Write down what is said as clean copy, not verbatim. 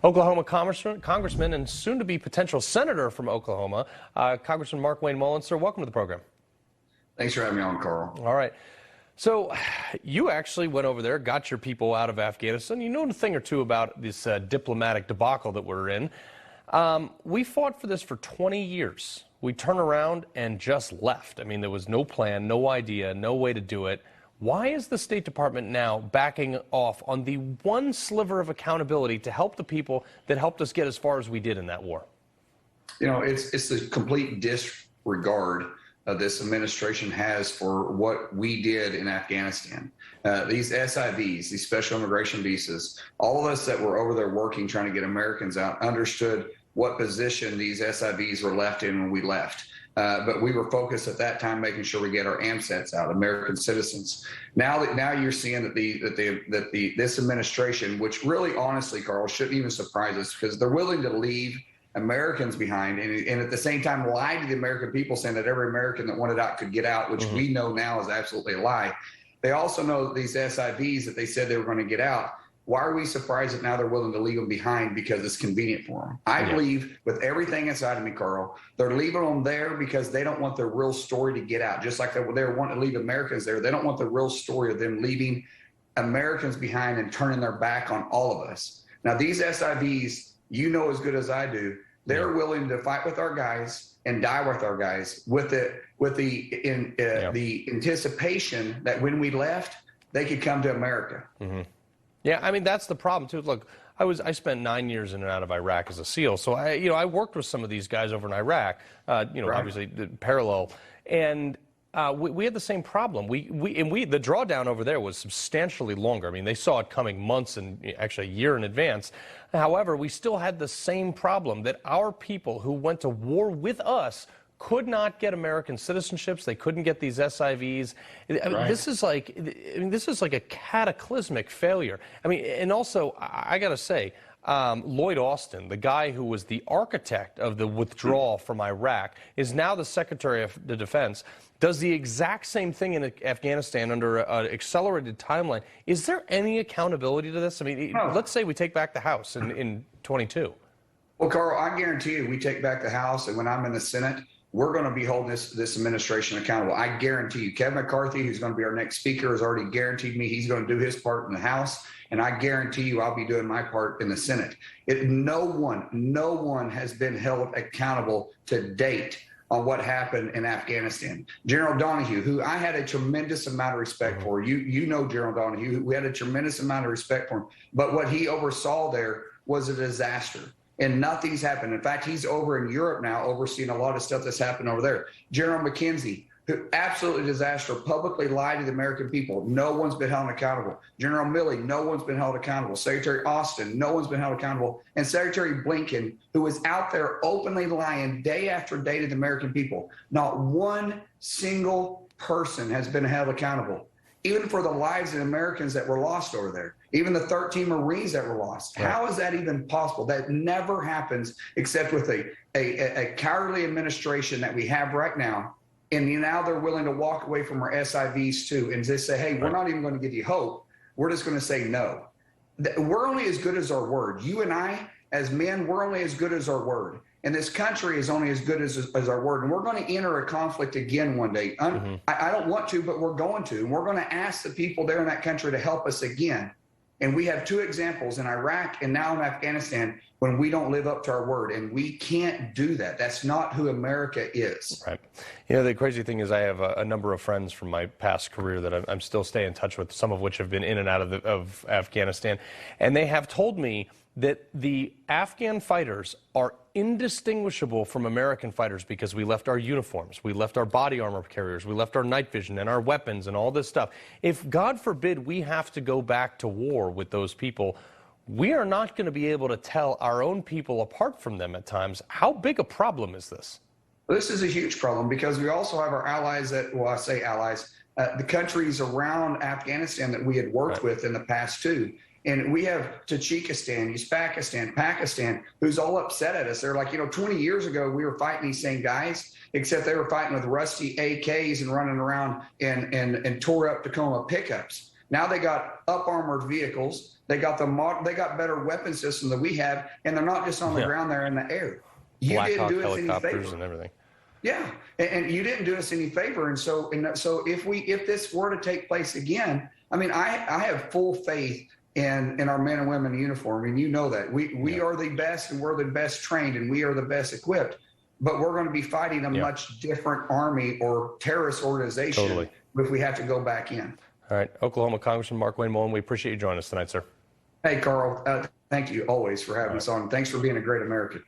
Oklahoma Congressman and soon-to-be potential senator from Oklahoma, Congressman Markwayne Mullin. Sir, welcome to the program. Thanks for having me on, Carl. All right. So you actually went over there, got your people out of Afghanistan. You know a thing or two about this diplomatic debacle that we're in. We fought for this for 20 years. We turned around and just left. I mean, there was no plan, no idea, no way to do it. Why is the State Department now backing off on the one sliver of accountability to help the people that helped us get as far as we did in that war? You know, it's the complete disregard this administration has for what we did in Afghanistan. These SIVs, these special immigration visas, all of us that were over there working, trying to get Americans out, understood what position these SIVs were left in when we left. But we were focused at that time making sure we get our AMSETs out, American citizens. Now you're seeing that this administration, which really honestly, Carl, shouldn't even surprise us because they're willing to leave Americans behind and at the same time lie to the American people, saying that every American that wanted out could get out, which we know now is absolutely a lie. They also know that these SIVs that they said they were going to get out. Why are we surprised that now they're willing to leave them behind because it's convenient for them? I believe with everything inside of me, Carl, they're leaving them there because they don't want their real story to get out. Just like they want to leave Americans there. They don't want the real story of them leaving Americans behind and turning their back on all of us. Now, these SIVs, you know as good as I do, they're willing to fight with our guys and die with our guys with the anticipation that when we left, they could come to America. Yeah, I mean, that's the problem, too. Look, I spent 9 years in and out of Iraq as a SEAL, so I worked with some of these guys over in Iraq, obviously parallel, and we had the same problem. The drawdown over there was substantially longer. I mean, they saw it coming months and actually a year in advance. However, we still had the same problem that our people who went to war with us could not get American citizenships. They couldn't get these SIVs. I mean, this is like a cataclysmic failure. I mean, and also I got to say, Lloyd Austin, the guy who was the architect of the withdrawal from Iraq, is now the Secretary of the Defense, does the exact same thing in Afghanistan under an accelerated timeline. Is there any accountability to this? I mean, let's say we take back the House in 22. Well, Carl, I guarantee you we take back the House, and when I'm in the Senate, we're going to be holding this administration accountable. I guarantee you. Kevin McCarthy, who's going to be our next speaker, has already guaranteed me he's going to do his part in the House, and I guarantee you I'll be doing my part in the Senate. No one has been held accountable to date on what happened in Afghanistan. General Donahue, who I had a tremendous amount of respect for, you know General Donahue, we had a tremendous amount of respect for him, but what he oversaw there was a disaster. And nothing's happened. In fact, he's over in Europe now overseeing a lot of stuff that's happened over there. General McKenzie, who absolutely disaster, publicly lied to the American people. No one's been held accountable. General Milley, no one's been held accountable. Secretary Austin, no one's been held accountable. And Secretary Blinken, who was out there openly lying day after day to the American people. Not one single person has been held accountable, even for the lives of Americans that were lost over there, even the 13 Marines that were lost. Right. How is that even possible? That never happens except with a cowardly administration that we have right now. And now they're willing to walk away from our SIVs too and just say, hey, we're not even going to give you hope. We're just going to say no. We're only as good as our word. You and I, as men, we're only as good as our word. And this country is only as good as our word. And we're going to enter a conflict again one day. I don't want to, but we're going to. And we're going to ask the people there in that country to help us again. And we have two examples in Iraq and now in Afghanistan when we don't live up to our word. And we can't do that. That's not who America is. Right. You know, the crazy thing is I have a number of friends from my past career that I'm still staying in touch with, some of which have been in and out of Afghanistan. And they have told me that the Afghan fighters are indistinguishable from American fighters because we left our uniforms, we left our body armor carriers, we left our night vision and our weapons and all this stuff. If, God forbid, we have to go back to war with those people, we are not going to be able to tell our own people apart from them at times. How big a problem is this? This is a huge problem because we also have our allies that, well, I say allies, the countries around Afghanistan that we had worked with in the past too. And we have Tajikistan, Uzbekistan, Pakistan, who's all upset at us. They're like, 20 years ago, we were fighting these same guys, except they were fighting with rusty AKs and running around and tore up Tacoma pickups. Now they got up armored vehicles. They got they got better weapon systems than we have, and they're not just on the ground; they're in the air. You Black didn't Hawk do us any helicopters favor. and everything. Yeah, and you didn't do us any favor, and so if this were to take place again, I mean, I have full faith in our men and women in uniform, and you know that we are the best, and we're the best trained, and we are the best equipped. But we're going to be fighting a much different army or terrorist organization if we have to go back in. All right, Oklahoma Congressman Markwayne Mullin, we appreciate you joining us tonight, sir. Hey, Carl, thank you always for having us on. Thanks for being a great American.